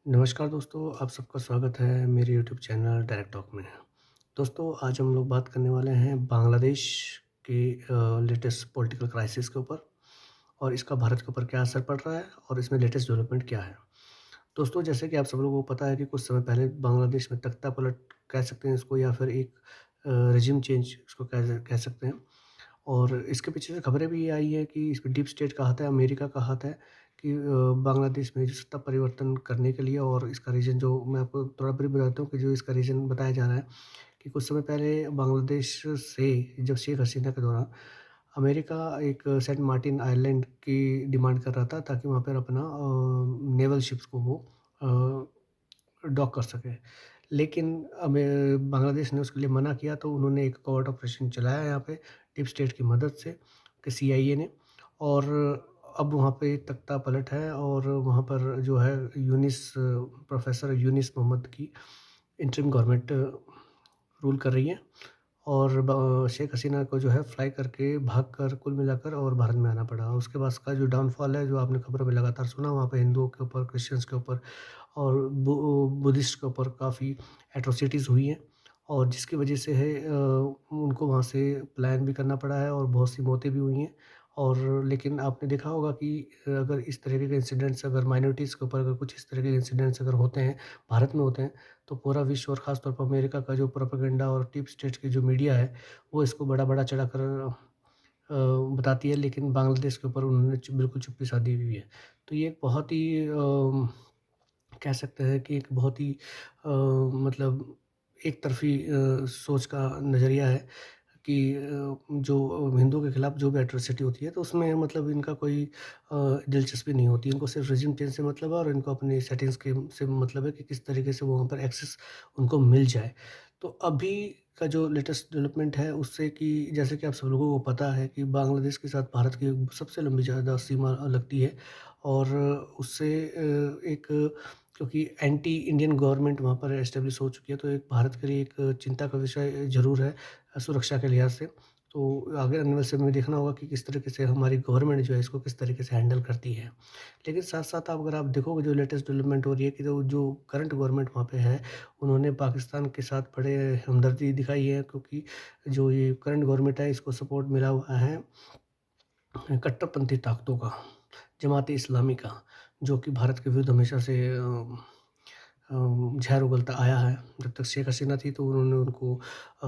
नमस्कार दोस्तों, आप सबका स्वागत है मेरे यूट्यूब चैनल डायरेक्ट टॉक में। दोस्तों, आज हम लोग बात करने वाले हैं बांग्लादेश के लेटेस्ट पॉलिटिकल क्राइसिस के ऊपर और इसका भारत के ऊपर क्या असर पड़ रहा है और इसमें लेटेस्ट डेवलपमेंट क्या है। दोस्तों, जैसे कि आप सब लोगों को पता है कि कुछ समय पहले बांग्लादेश में तख्ता-पलट कह सकते हैं इसको या फिर एक रेजिम चेंज इसको कह कह सकते हैं। और इसके पीछे से खबरें भी ये आई हैं कि इसमें डीप स्टेट का हाथ है, अमेरिका का हाथ है कि बांग्लादेश में जो सत्ता परिवर्तन करने के लिए और इसका रीज़न जो मैं आपको थोड़ा ब्रीफ बताता हूँ कि जो इसका रीज़न बताया जा रहा है कि कुछ समय पहले बांग्लादेश से जब शेख हसीना के दौरान अमेरिका एक सेंट मार्टिन आइलैंड की डिमांड कर रहा था ताकि वहाँ पर अपना नेवल शिप्स को वो डॉक कर सके। लेकिन बांग्लादेश ने उसके लिए मना किया तो उन्होंने एक कॉवर्ट ऑपरेशन चलाया यहाँ पे डीप स्टेट की मदद से कि सीआईए ने और अब वहाँ पे तख्ता-पलट है और वहाँ पर जो है प्रोफ़ेसर यूनिस मोहम्मद की इंटरिम गवर्नमेंट रूल कर रही है और शेख हसीना को जो है फ्लाई करके भागकर कुल मिलाकर और भारत में आना पड़ा। उसके बाद का जो डाउनफॉल है, जो आपने खबरों में लगातार सुना, वहाँ पे हिंदुओं के ऊपर, क्रिश्चियंस के ऊपर और बुद्धिस्ट के ऊपर काफ़ी एट्रोसिटीज़ हुई हैं और जिसकी वजह से है उनको वहाँ से पलायन भी करना पड़ा है और बहुत सी मौतें भी हुई हैं। और लेकिन आपने देखा होगा कि अगर इस तरीके के इंसिडेंट्स अगर माइनॉरिटीज़ के ऊपर अगर कुछ इस तरह के इंसिडेंट्स अगर होते हैं, भारत में होते हैं, तो पूरा विश्व और ख़ास तौर पर अमेरिका का जो प्रोपेगेंडा और डीप स्टेट की जो मीडिया है, वो इसको बड़ा-बड़ा चढ़ाकर बताती है, लेकिन बांग्लादेश के ऊपर उन्होंने बिल्कुल चुप्पी साधी हुई है। तो ये एक बहुत ही कह सकते हैं कि एक बहुत ही मतलब एक तरफ़ी सोच का नज़रिया है कि जो हिंदुओं के खिलाफ जो भी एट्रोसिटी होती है तो उसमें मतलब इनका कोई दिलचस्पी नहीं होती। इनको सिर्फ़ रेज़िम चेंज से मतलब है और इनको अपनी सेटिंग्स के से मतलब है कि किस तरीके से वो वहाँ पर एक्सेस उनको मिल जाए। तो अभी का जो लेटेस्ट डेवलपमेंट है उससे कि जैसे कि आप सब लोगों को पता है कि बांग्लादेश के साथ भारत की सबसे लंबी ज़्यादा सीमा लगती है और उससे एक क्योंकि एंटी इंडियन गवर्नमेंट वहाँ पर एस्टेब्लिश हो चुकी है, तो एक भारत के लिए एक चिंता का विषय ज़रूर है सुरक्षा के लिहाज़ से। तो आगे आने वाले समय में देखना होगा कि किस तरीके से हमारी गवर्नमेंट जो है इसको किस तरीके से हैंडल करती है। लेकिन साथ-साथ आप अगर आप देखोगे जो लेटेस्ट डेवलपमेंट हो रही है कि जो करंट गवर्नमेंट वहाँ पे है, उन्होंने पाकिस्तान के साथ बड़े हमदर्दी दिखाई है क्योंकि जो ये करंट गवर्नमेंट है इसको सपोर्ट मिला हुआ है कट्टरपंथी ताकतों का, जमात-ए-इस्लामी का, जो कि भारत के विरुद्ध हमेशा से ज़हर उगलता आया है। जब तक शेख हसीना थी तो उन्होंने उनको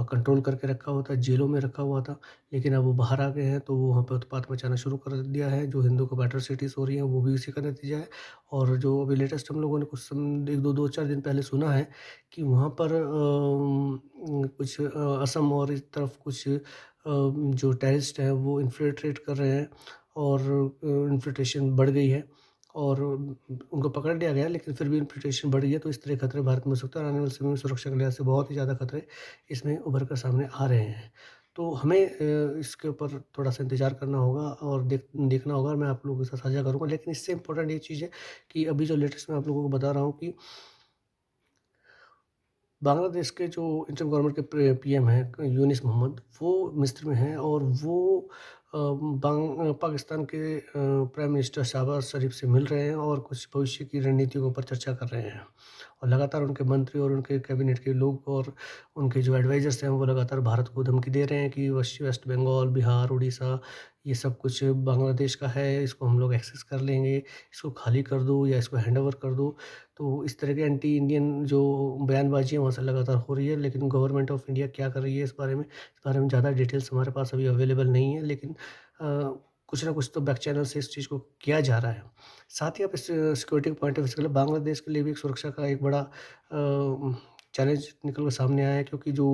कंट्रोल करके रखा हुआ था, जेलों में रखा हुआ था। लेकिन अब वो बाहर आ गए हैं तो वो वहाँ पे उत्पात मचाना शुरू कर दिया है। जो हिंदुओं को एट्रोसिटीज़ हो रही हैं वो भी उसी का नतीजा है। और जो अभी लेटेस्ट हम लोगों ने कुछ 2-4 दिन पहले सुना है कि वहाँ पर कुछ असम और इस तरफ कुछ जो टेररिस्ट हैं वो इन्फिल्ट्रेट कर रहे हैं और इन्फिल्ट्रेशन बढ़ गई है और उनको पकड़ लिया गया लेकिन फिर भी इन्फिल्ट्रेशन बढ़ गई है, तो इस तरह के खतरे भारत में हो सकते हैं और आने वाले समय में सुरक्षा के लिहाज से बहुत ही ज़्यादा खतरे इसमें उभर कर सामने आ रहे हैं। तो हमें इसके ऊपर थोड़ा-सा इंतज़ार करना होगा और देखना होगा और मैं आप लोगों के साथ साझा करूँगा। लेकिन इससे इम्पोर्टेंट ये चीज़ है कि अभी जो लेटेस्ट मैं आप लोगों को बता रहा हूँ कि बांग्लादेश के जो इंटरिम गवर्नमेंट के पीएम हैं यूनिस मोहम्मद, वो मिस्र में हैं और वो पाकिस्तान के प्राइम मिनिस्टर शहबाज़ शरीफ से मिल रहे हैं और कुछ भविष्य की रणनीतियों के ऊपर चर्चा कर रहे हैं। और लगातार उनके मंत्री और उनके कैबिनेट के लोग और उनके जो एडवाइज़र्स हैं, वो लगातार भारत को धमकी दे रहे हैं कि वेस्ट बंगाल, बिहार, उड़ीसा ये सब कुछ बांग्लादेश का है, इसको हम लोग एक्सेस कर लेंगे, इसको खाली कर दो या इसको हैंडओवर कर दो। तो इस तरह के एंटी इंडियन जो बयानबाज़ी है वहाँ से लगातार हो रही है, लेकिन गवर्नमेंट ऑफ इंडिया क्या कर रही है इस बारे में ज़्यादा डिटेल्स हमारे पास अभी अवेलेबल नहीं है, लेकिन कुछ ना कुछ तो बैक चैनल से इस चीज़ को किया जा रहा है। साथ ही आप इस सिक्योरिटी के पॉइंट ऑफ व्यू से चले बांग्लादेश के लिए भी एक सुरक्षा का एक बड़ा चैलेंज निकल कर सामने आया है क्योंकि जो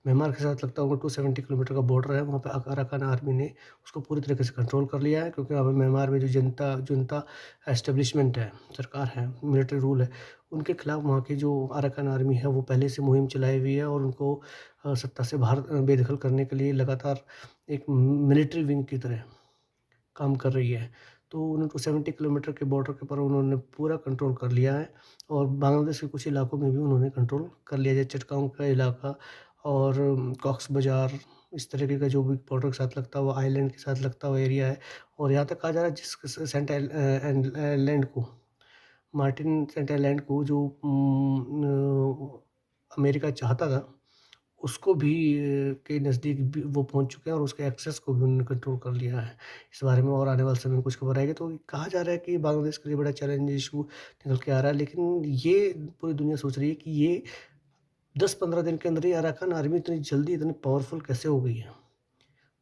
म्यांमार के साथ लगता होगा 270 किलोमीटर का बॉर्डर है, वहाँ पे अराकान आर्मी ने उसको पूरी तरीके से कंट्रोल कर लिया है क्योंकि वहाँ पे म्यांमार में जो जुनता एस्टेब्लिशमेंट है, सरकार है, मिलिट्री रूल है, उनके खिलाफ वहाँ की जो अराकान आर्मी है वो पहले से मुहिम चलाई हुई है और उनको सत्ता से बाहर बेदखल करने के लिए लगातार एक मिलिट्री विंग की तरह काम कर रही है। तो उन्होंने 270 किलोमीटर के बॉर्डर के ऊपर उन्होंने पूरा कंट्रोल कर लिया है और बांग्लादेश के कुछ इलाकों में भी उन्होंने कंट्रोल कर लिया, जैसे चटगाँव का इलाका और कॉक्स बाज़ार, इस तरीके का जो भी बॉर्डर के साथ लगता हुआ आइलैंड के साथ लगता हुआ एरिया है और यहाँ तक कहा जा रहा है जिस सेंट लैंड को मार्टिन सेंट आइलैंड को जो अमेरिका चाहता था, उसको भी के नज़दीक भी वो पहुँच चुके हैं और उसके एक्सेस को भी उन्होंने कंट्रोल कर लिया है। इस बारे में और आने वाले समय में कुछ खबर आएगी, तो कहा जा रहा है कि बांग्लादेश के लिए बड़ा चैलेंज इश्यू निकल के आ रहा है, लेकिन ये पूरी दुनिया सोच रही है कि ये 10-15 दिन के अंदर ही अराकान आर्मी इतनी जल्दी इतनी पावरफुल कैसे हो गई है?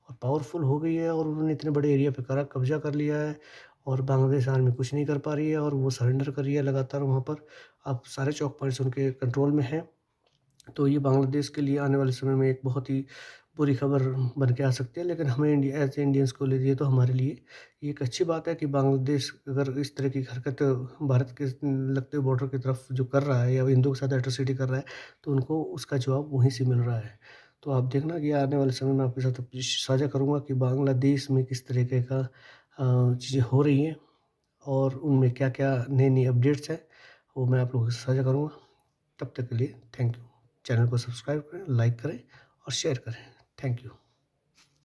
और पावरफुल हो गई है और उन्होंने इतने बड़े एरिया पे करा कब्ज़ा कर लिया है और बांग्लादेश आर्मी कुछ नहीं कर पा रही है और वो सरेंडर कर रही है लगातार वहाँ पर। अब सारे चौक पॉइंट्स उनके कंट्रोल में हैं। तो ये बांग्लादेश के लिए आने वाले समय में एक बहुत ही बुरी खबर बन के आ सकती है, लेकिन हमें इंडिया एज़ इंडियंस को लिए तो हमारे लिए ये एक अच्छी बात है कि बांग्लादेश अगर इस तरह की हरकत भारत के लगते बॉर्डर की तरफ जो कर रहा है या हिंदुओं के साथ एट्रोसिटी कर रहा है, तो उनको उसका जवाब वहीं से मिल रहा है। तो आप देखना कि आने वाले समय में आपके साथ साझा करूँगा कि बांग्लादेश में किस तरीके का चीज़ें हो रही हैं और उनमें क्या-क्या नई-नई अपडेट्स हैं, वो मैं आप लोगों के साथ साझा करूँगा। तब तक के लिए थैंक यू। चैनल को सब्सक्राइब करें, लाइक करें और शेयर करें। Thank you.